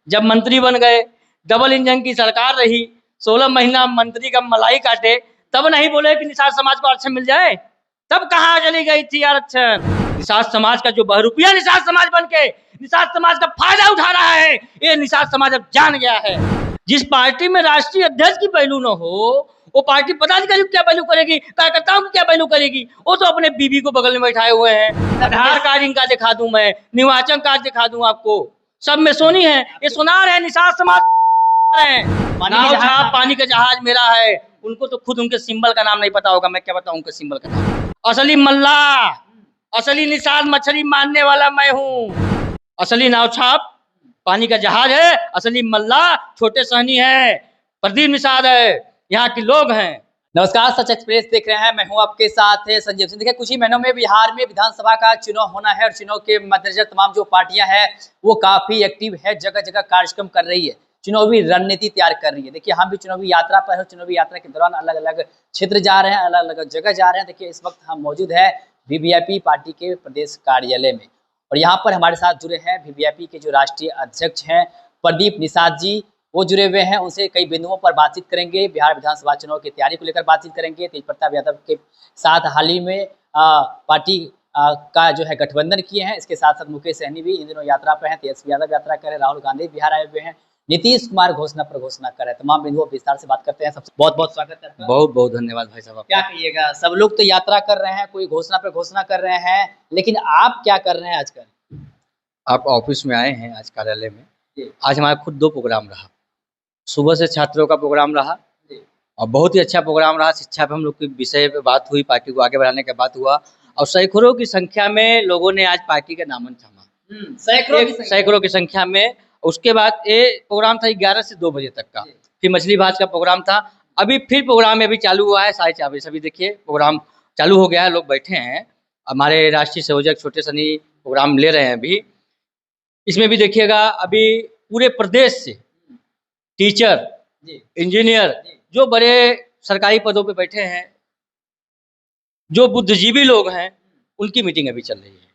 जब मंत्री बन गए, डबल इंजन की सरकार रही, 16 महीना मंत्री का मलाई काटे, तब नहीं बोले कि निषाद समाज को आरक्षण मिल जाए? तब कहाँ चली गई थी आरक्षण? निषाद समाज का जो बहरूपिया निषाद समाज बन के निषाद समाज का फायदा उठा रहा है, ये निषाद समाज अब जान गया है। जिस पार्टी में राष्ट्रीय अध्यक्ष की पहलू न हो, वो पार्टी पदाधिकारी क्या पहलू करेगी, कार्यकर्ताओं की क्या पहलू करेगी? वो तो अपने बीबी को बगल में बैठाए हुए हैं। आधार कार्ड इनका दिखा दूं मैं, निर्वाचन कार्ड दिखा दूं आपको, सब में सोनी है, ये सोनार है, निषाद समाज है। नाव छाप पानी का जहाज मेरा है। उनको तो खुद उनके सिंबल का नाम नहीं पता होगा, मैं क्या बताऊं उनके सिंबल का नाम। असली मल्ला, असली निषाद मछली मारने वाला मैं हूँ। असली नाव छाप पानी का जहाज है, असली मल्ला छोटे सहनी है, प्रदीप निषाद है, यहाँ के लोग हैं। नमस्कार, सच एक्सप्रेस देख रहे हैं, मैं हूं आपके साथ है संजीव सिंह। देखिए, कुछ ही महीनों में बिहार में विधानसभा का चुनाव होना है और चुनाव के मद्देनजर तमाम जो पार्टियां हैं वो काफी एक्टिव है, जगह जगह कार्यक्रम कर रही है, चुनावी रणनीति तैयार कर रही है। देखिए, हम भी चुनावी यात्रा पर है, चुनावी यात्रा के दौरान अलग अलग क्षेत्र जा रहे हैं, अलग अलग जगह जा रहे हैं। देखिए, इस वक्त हम मौजूद है वीवीआईपी पार्टी के प्रदेश कार्यालय में और यहाँ पर हमारे साथ जुड़े हैं वीवीआईपी के जो राष्ट्रीय अध्यक्ष हैं प्रदीप निषाद जी, वो जुड़े हुए हैं। उनसे कई बिंदुओं पर बातचीत करेंगे, बिहार विधानसभा चुनाव की तैयारी को लेकर बातचीत करेंगे। तेज प्रताप यादव के साथ हाल ही में पार्टी का जो है गठबंधन किए हैं, इसके साथ साथ मुकेश सहनी भी इन दिनों यात्रा पर हैं, तेजस्वी यादव यात्रा कर रहे हैं, राहुल गांधी बिहार आए हुए हैं, नीतीश कुमार घोषणा पर घोषणा कर रहे हैं। तमाम बिंदुओं विस्तार से बात करते हैं। सबसे बहुत बहुत स्वागत है। बहुत बहुत धन्यवाद भाई साहब। क्या कहिएगा, सब लोग तो यात्रा कर रहे हैं, कोई घोषणा पर घोषणा कर रहे हैं, लेकिन आप क्या कर रहे हैं आजकल? आप ऑफिस में आए हैं आज कार्यालय में। आज हमारा खुद 2 प्रोग्राम रहा। सुबह से छात्रों का प्रोग्राम रहा और बहुत ही अच्छा प्रोग्राम रहा। शिक्षा पे हम लोग की विषय पे बात हुई, पार्टी को आगे बढ़ाने का बात हुआ और सैकड़ों की संख्या में लोगों ने आज पार्टी का नामन थामा, सैकड़ों की संख्या में। उसके बाद ये प्रोग्राम था 11 से 2 बजे तक का, फिर मछली भात का प्रोग्राम था। अभी फिर प्रोग्राम अभी चालू हुआ है 4:30 बजे। अभी देखिए प्रोग्राम चालू हो गया है, लोग बैठे हैं। हमारे राष्ट्रीय संयोजक छोटे सनी प्रोग्राम ले रहे हैं अभी। इसमें भी देखिएगा अभी पूरे प्रदेश से टीचर, इंजीनियर, जो बड़े सरकारी पदों पे बैठे हैं, जो बुद्धिजीवी लोग हैं, उनकी मीटिंग अभी चल रही है।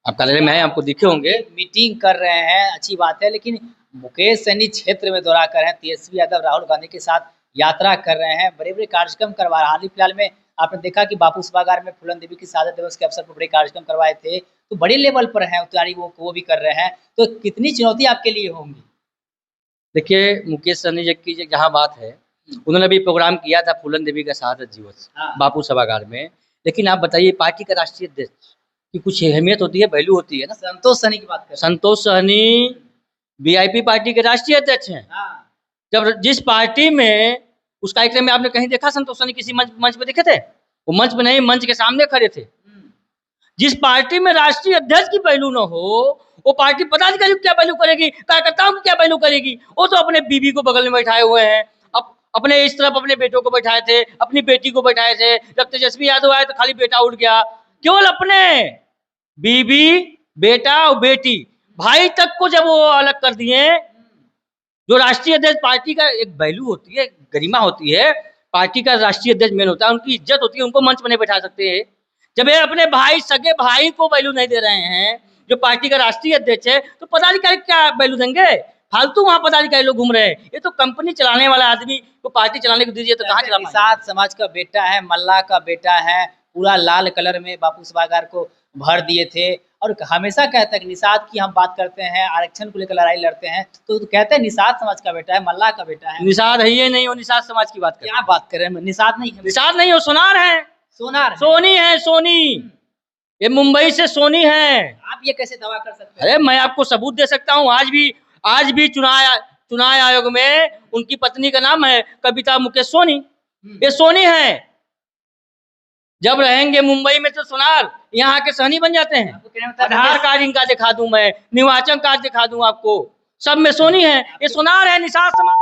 आप कार्यालय में आए, आपको दिखे होंगे। मीटिंग कर रहे हैं, अच्छी बात है, लेकिन मुकेश सहनी क्षेत्र में दौरा कर रहे हैं, तेजस्वी यादव राहुल गांधी के साथ यात्रा कर रहे हैं, बड़े बड़े कार्यक्रम करवा रहे हैं। हाल ही फिलहाल में आपने देखा कि बापू सभागार में फूलन देवी की शहादत दिवस के अवसर पर बड़े कार्यक्रम करवाए थे, तो बड़े लेवल पर है तैयारी, वो भी कर रहे हैं। तो कितनी चुनौती आपके लिए होंगी? देखिए, मुकेश सहनी जी की जहाँ बात है, उन्होंने भी प्रोग्राम किया था फूलन देवी का शहादत दिवस बापू सभागार में। लेकिन आप बताइए, पार्टी का राष्ट्रीय अध्यक्ष की कुछ अहमियत होती है, वैल्यू होती है ना। संतोष सहनी की बात करें, संतोष सहनी वीआईपी पार्टी के राष्ट्रीय अध्यक्ष हैं। जब जिस पार्टी में उस कार्यक्रम में आपने कहीं देखा संतोष सहनी किसी मंच पे दिखे थे? वो मंच पे नहीं, मंच के सामने खड़े थे। जिस पार्टी में राष्ट्रीय अध्यक्ष की पहलू न हो, वो पार्टी पदाधिकारी क्या पहलू करेगी, कार्यकर्ताओं की क्या पहलू करेगी? वो तो अपने बीबी को बगल में बैठाए हुए हैं, अपने इस तरफ अपने बेटों को बैठाए थे, अपनी बेटी को बैठाए थे। जब तेजस्वी यादव आए तो खाली बेटा उठ गया। केवल अपने बीबी, बेटा और बेटी, भाई तक को जब वो अलग कर दिए। जो राष्ट्रीय अध्यक्ष पार्टी का एक वैल्यू होती है, गरिमा होती है, पार्टी का राष्ट्रीय अध्यक्ष मेन होता है, उनकी इज्जत होती है, उनको मंच पर नहीं बैठा सकते हैं। जब ये अपने भाई, सगे भाई को वैल्यू नहीं दे रहे हैं, जो पार्टी का राष्ट्रीय अध्यक्ष है, तो पदाधिकारी क्या वैल्यू देंगे? फालतू वहाँ पदाधिकारी लोग घूम रहे हैं। ये तो कंपनी चलाने वाला आदमी को पार्टी चलाने को दीजिए तो कहाँ चला? निषाद समाज का बेटा है, मल्ला का बेटा है, पूरा लाल कलर में बापू सभागार को भर दिए थे और हमेशा कहता है कि निषाद की हम बात करते हैं, आरक्षण को लेकर लड़ाई लड़ते हैं तो कहते हैं निषाद समाज का बेटा है, मल्ला का बेटा है। निषाद है ये नहीं, वो निषाद समाज की बात कर। क्या बात कर रहे हैं? निषाद नहीं है, निषाद नहीं, वो सोनार है, सोनी है, सोनी। ये मुंबई से सोनी है। आप ये कैसे दावा कर सकते हैं? अरे मैं आपको सबूत दे सकता हूँ। आज भी चुनाव आयोग में उनकी पत्नी का नाम है कविता मुकेश सोनी। ये सोनी है। जब रहेंगे मुंबई में तो सोनार, यहाँ के सहनी बन जाते हैं। आधार कार्ड इनका दिखा दूं मैं, निर्वाचन कार्ड दिखा दूं आपको, सब में सोनी है। ये सोनार है, निषाद समाज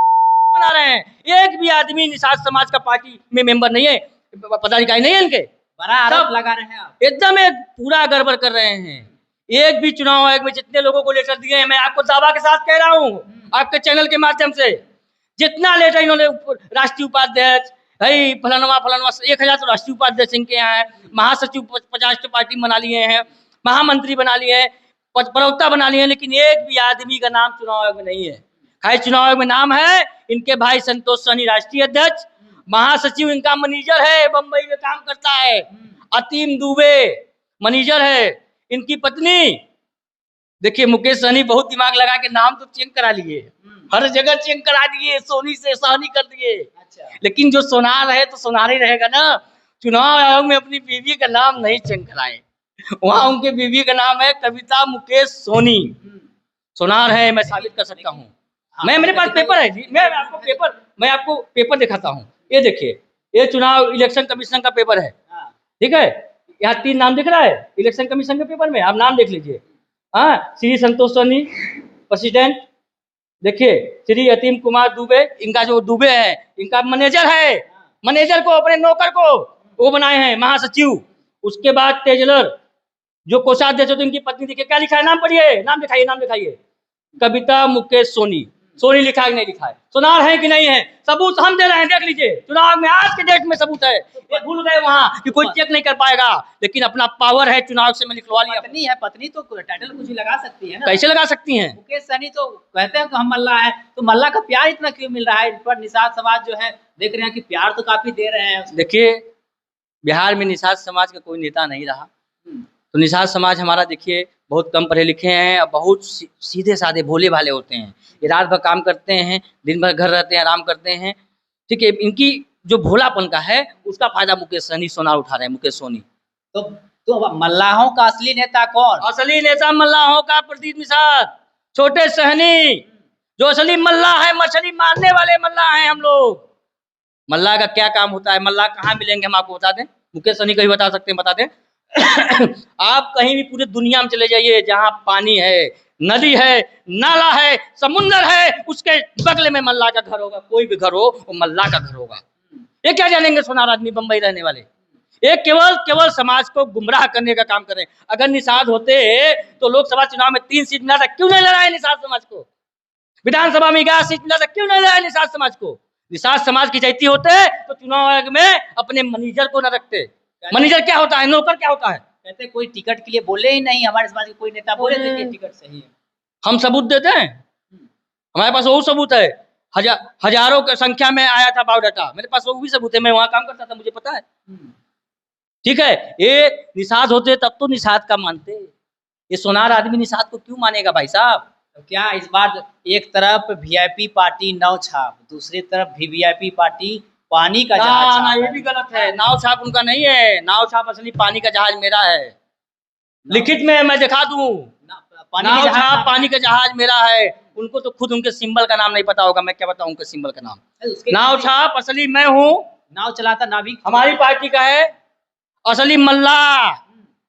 बना रहे हैं। एक भी आदमी निषाद समाज का पार्टी में मेंबर नहीं है, पदाधिकारी नहीं है इनके। बड़ा आरोप लगा रहे हैं आप। एकदम एक पूरा गड़बड़ कर रहे हैं। एक भी चुनाव आयोग में जितने लोगों को लेटर दिए हैं, मैं आपको दावा के साथ कह रहा हूँ आपके चैनल के माध्यम से, जितना लेटर इन्होंने राष्ट्रीय उपाध्यक्ष भाई फलानवा 1000 तो राष्ट्रीय उपाध्यक्ष इनके यहाँ है, महासचिव 50 तो पार्टी बना लिए हैं, महामंत्री बना लिए हैं, प्रवक्ता बना लिए, लेकिन एक भी आदमी का नाम चुनाव आयोग में नहीं है। खैर चुनाव आयोग में नाम है इनके भाई संतोष सहनी राष्ट्रीय अध्यक्ष, महासचिव इनका मैनेजर है, बंबई में काम करता है, अतीम दुबे मैनेजर है। इनकी पत्नी देखिए मुकेश सहनी बहुत दिमाग लगा के नाम तो चेंज करा लिए, हर जगह चेंज करा दिए, सोनी से सहनी कर दिए। अच्छा। लेकिन जो सोनार है तो सोनार ही रहेगा ना। चुनाव आयोग में अपनी बीवी का नाम नहीं चेंज कराए, वहां उनके बीवी का नाम है कविता मुकेश सोनी। सोनार है, मैं साबित कर सकता हूँ। मैं मेरे पास पेपर है जी, मैं आपको पेपर दिखाता हूँ। ये देखिए, ये चुनाव इलेक्शन कमीशन का पेपर है, ठीक है। यहाँ 3 नाम दिख रहा है इलेक्शन कमीशन के पेपर में, आप नाम देख लीजिए। हाँ, श्री संतोष सहनी प्रेसिडेंट, देखिए श्री अतीम कुमार दुबे, इनका जो दुबे है इनका मैनेजर है, मैनेजर को अपने नौकर को वो बनाए हैं महासचिव। उसके बाद तेजलर जो कोषाध्यक्ष होते इनकी पत्नी, देखिए क्या लिखा है, नाम पढ़िए, नाम दिखाइए, कविता मुकेश सोनी। सोनी लिखा है कि नहीं लिखा है, सोनार है कि नहीं है, सबूत हम दे रहे हैं, देख लीजिए। चुनाव में आज के डेट में सबूत है, ये भूल गए वहां कि कोई चेक नहीं कर पाएगा, लेकिन अपना पावर है चुनाव से मैं लिखवा लिया। पत्नी है, पत्नी तो टाइटल कुछ भी लगा सकती है ना। कैसे लगा सकती हैं? मुकेश सहनी तो कहते हैं कि हम मल्ला है, तो मल्ला का प्यार इतना क्यों मिल रहा है? इन पर निषाद समाज जो है देख रहे हैं कि प्यार तो काफी दे रहे हैं। देखिए बिहार में निषाद समाज का कोई नेता नहीं रहा, तो निषाद समाज हमारा देखिए बहुत कम पढ़े लिखे हैं और बहुत सीधे साधे भोले भाले होते हैं। ये रात भर काम करते हैं, दिन भर घर रहते हैं, आराम करते हैं, ठीक है। इनकी जो भोलापन का है उसका फायदा मुकेश सहनी सोनार उठा रहे हैं, मुकेश सोनी। तो मल्लाहों का असली नेता कौन? असली नेता मल्लाहों का प्रदीप निषाद, छोटे सहनी, जो असली मल्ला है, मछली मारने वाले मल्ला हैं हम लोग। मल्ला का क्या काम होता है, मल्ला कहाँ मिलेंगे, हम आपको बता दें। मुकेश सहनी कहीं बता सकते हैं, बता दें। आप कहीं भी पूरे दुनिया में चले जाइए, जहां पानी है, नदी है, नाला है, समुंदर है, उसके बगल में मल्ला का घर होगा। कोई भी घर हो वो मल्ला का घर होगा। ये क्या जानेंगे सोनार आदमी बंबई रहने वाले, ये केवल समाज को गुमराह करने का काम करें। अगर निषाद होते तो लोकसभा चुनाव में 3 सीट मिला था, क्यों नहीं लड़ाए निषाद समाज को? विधानसभा में 11 सीट मिला था, क्यों नहीं लड़ाए निषाद समाज को? निषाद समाज की चैती होते तो चुनाव आयोग में अपने मैनेजर को न रखते। मैनेजर क्या होता है, नौकर क्या होता है? कहते कोई टिकट के लिए बोले ही नहीं, हमारे समाज के कोई नेता बोले थे कि टिकट सही है। हम सबूत देते हैं, हमारे पास वो सबूत है। हजारों की संख्या में आया था बायोडाटा, मेरे पास वो भी सबूत है, मैं वहां काम करता था, मुझे पता है, ठीक है। ये निषाद होते तब तो निषाद का मानते, ये सोनार आदमी निषाद को क्यों मानेगा भाई साहब? तो क्या इस बार एक तरफ वीआईपी पार्टी नाव छाप, दूसरी तरफ भी वीआईपी पार्टी पानी का जहाज ना, ये भी गलत है। नाव छाप उनका नहीं है, नाव छाप असली पानी का जहाज मेरा है, लिखित में मैं दिखा दूं। नाव छाप पानी का जहाज मेरा है। उनको तो खुद उनके सिंबल का नाम नहीं पता होगा, मैं क्या बताऊं उनके सिंबल का नाम। नाव छाप असली मैं हूँ, नाव चलाता नाविक हमारी पार्टी का है। असली मल्ला,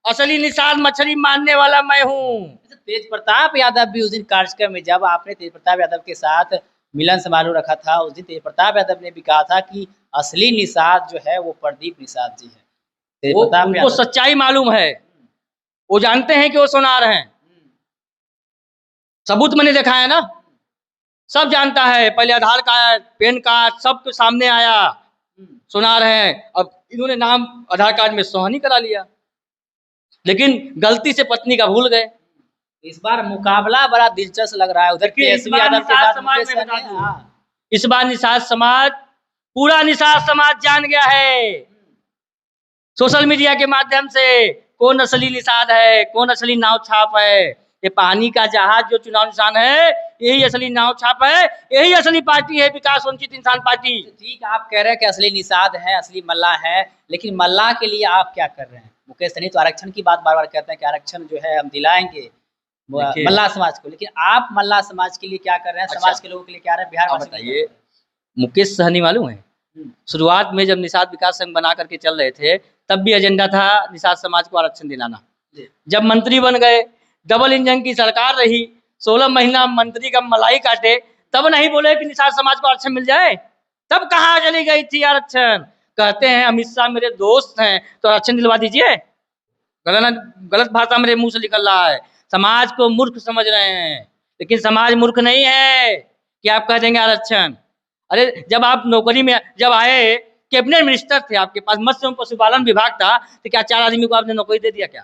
असली निषाद मछली मारने वाला मैं हूँ। तेज प्रताप यादव भी उस दिन कार्यक्रम में, जब आपने तेज प्रताप यादव के साथ मिलन समारोह रखा था, उस दिन तेज प्रताप यादव ने भी कहा था कि असली निषाद जो है वो प्रदीप निषाद जी है। उनको सच्चाई मालूम है, वो जानते हैं कि वो सोनार हैं। सबूत मैंने देखा है ना, सब जानता है। पहले आधार कार्ड, पैन कार्ड सब के सामने आया, सोनार हैं। अब इन्होंने नाम आधार कार्ड में सोहनी करा लिया, लेकिन गलती से पत्नी का भूल गए। इस बार मुकाबला बड़ा दिलचस्प लग रहा है उधर तेजस्वी यादव के साथ। इस बार निषाद समाज, पूरा निषाद समाज जान गया है सोशल मीडिया के माध्यम से कौन असली निषाद है, कौन असली नाव छाप है। ये पानी का जहाज जो चुनाव निशान है, यही असली नाव छाप है, यही असली पार्टी है विकास वंचित इंसान पार्टी। ठीक, आप कह रहे हैं कि असली निषाद है, असली मल्ला है, लेकिन मल्ला के लिए आप क्या कर रहे हैं? मुकेश सहनी तो आरक्षण की बात बार बार कहते हैं कि आरक्षण जो है हम दिलाएंगे मल्ला समाज को, लेकिन आप मल्ला समाज के लिए क्या कर रहे हैं? समाज के लोगों के लिए क्या रहे हैं? बिहार में बताइए। मुकेश सहनी मालूम है, शुरुआत में जब निषाद विकास संघ बना करके चल रहे थे, तब भी एजेंडा था निषाद समाज को आरक्षण दिलाना। जब मंत्री बन गए, डबल इंजन की सरकार रही, 16 महीना मंत्री का मलाई काटे, तब नहीं बोले कि निषाद समाज को आरक्षण मिल जाए। तब कहाँ चली गई थी आरक्षण? कहते हैं अमित शाह मेरे दोस्त हैं तो आरक्षण दिलवा दीजिए। गलत भाषा मेरे मुंह से निकल रहा है। समाज को मूर्ख समझ रहे हैं, लेकिन समाज मूर्ख नहीं है कि आप कह देंगे आरक्षण। अरे जब आप नौकरी में जब आए, कैबिनेट मिनिस्टर थे, आपके पास मत्स्य एवं पशुपालन विभाग था, तो क्या 4 आदमी को आपने नौकरी दे दिया? क्या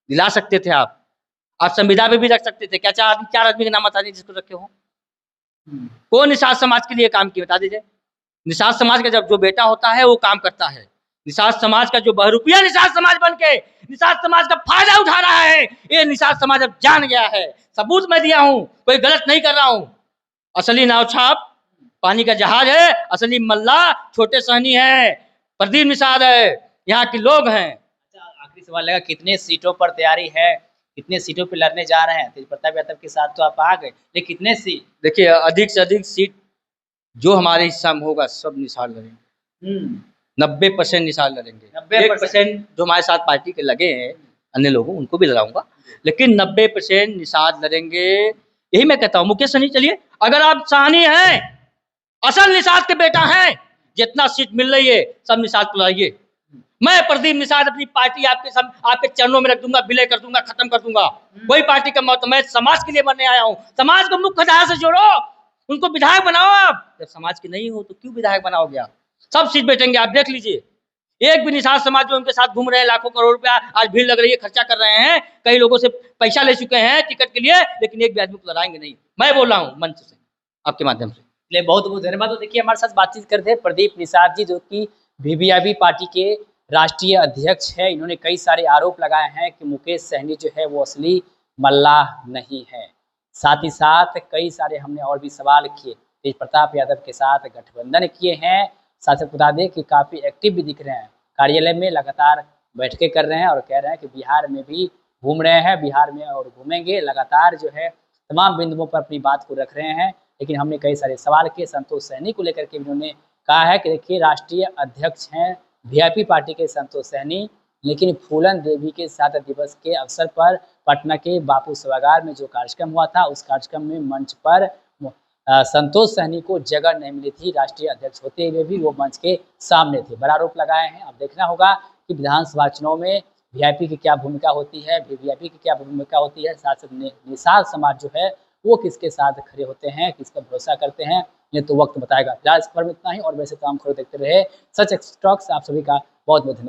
दिला सकते थे आप? आप संविदा में भी रख सकते थे। क्या चार आदमी के नाम बता दीजिए जिसको रखे हो। कौन निषाद समाज के लिए काम किया बता दीजिए। निषाद समाज का जब जो बेटा होता है वो काम करता है। निषाद समाज का जो बहरूपिया निषाद समाज बन के निषाद समाज का फायदा उठा रहा है, ये निषाद समाज अब जान गया है। सबूत मैं दिया हूं, कोई गलत नहीं कर रहा हूं। असली नावछाप पानी का जहाज है, असली मल्ला छोटे सहनी है, प्रदीप निषाद है, यहाँ के लोग हैं। अच्छा, आखिरी सवाल लगा, कितने सीटों पर तैयारी है, कितने सीटों पे लड़ने जा रहे हैं? तेज प्रताप यादव के साथ तो आप आ गए, लेकिन कितने सीट? देखिए, अधिक से अधिक सीट जो हमारे हिस्सा में होगा सब निषाद लड़ेंगे। 90% निषाद लड़ेंगे। 1% जो हमारे साथ पार्टी के लगे हैं अन्य लोगों, उनको भी लड़ाऊंगा, लेकिन 90% निषाद लड़ेंगे। यही मैं कहता हूँ। मुकेश सहनी, चलिए, अगर आप सहनी हैं, असल निषाद के बेटा हैं, जितना सीट मिल रही है सब निषाद को लाइए। मैं प्रदीप निषाद अपनी पार्टी आपके चरणों में रख दूंगा, विलय कर दूंगा, खत्म कर दूंगा। कोई पार्टी का मत, मैं समाज के लिए बनने आया हूँ। समाज को मुख्य धारा से जोड़ो, उनको विधायक बनाओ। आप जब समाज के नहीं हो तो क्यों विधायक बनाओगे? आप सब सीट बैठेंगे, आप देख लीजिए। एक भी निषाद समाज जो उनके साथ घूम रहे हैं, लाखों करोड़ रुपया आज भीड़ लग रही है, खर्चा कर रहे हैं, कई लोगों से पैसा ले चुके हैं टिकट के लिए, लेकिन एक भी आदमी को लड़ाएंगे नहीं। मैं बोल रहा हूँ मंच से, आपके माध्यम से। चलिए, बहुत बहुत धन्यवाद। तो देखिए, हमारे साथ बातचीत करते हैं प्रदीप निषाद जी, जो कि वीवीआईपी पार्टी के राष्ट्रीय अध्यक्ष है। इन्होंने कई सारे आरोप लगाए हैं कि मुकेश सहनी जो है वो असली मल्लाह नहीं है। साथ ही साथ कई सारे हमने और भी सवाल किए। तेज प्रताप यादव के साथ गठबंधन किए हैं। साथ ही बता दें कि काफ़ी एक्टिव भी दिख रहे हैं, कार्यालय में लगातार बैठकें कर रहे हैं और कह रहे हैं कि बिहार में भी घूम रहे हैं, बिहार में और घूमेंगे। लगातार जो है तमाम बिंदुओं पर अपनी बात को रख रहे हैं। लेकिन हमने कई सारे सवाल किए संतोष सहनी को लेकर के। उन्होंने कहा है कि देखिए, राष्ट्रीय अध्यक्ष हैं वीआईपी पार्टी के संतोष सहनी, लेकिन फूलन देवी के सात दिवस के अवसर पर पटना के बापू सभागार में जो कार्यक्रम हुआ था, उस कार्यक्रम में मंच पर संतोष सहनी को जगह नहीं मिली थी। राष्ट्रीय अध्यक्ष होते हुए भी वो मंच के सामने थे। बड़ा आरोप लगाए हैं। अब देखना होगा कि विधानसभा चुनाव में वीआईपी की क्या भूमिका होती है, वीवीआईपी की क्या भूमिका होती है, साथ साथ निषाद समाज जो है वो किसके साथ खड़े होते हैं, किसका भरोसा करते हैं, ये तो वक्त बताएगा। फिलहाल इस खबर में इतना ही, और वैसे तमाम खबर देखते रहे सच एक्सटॉक्स। आप सभी का बहुत बहुत धन्यवाद।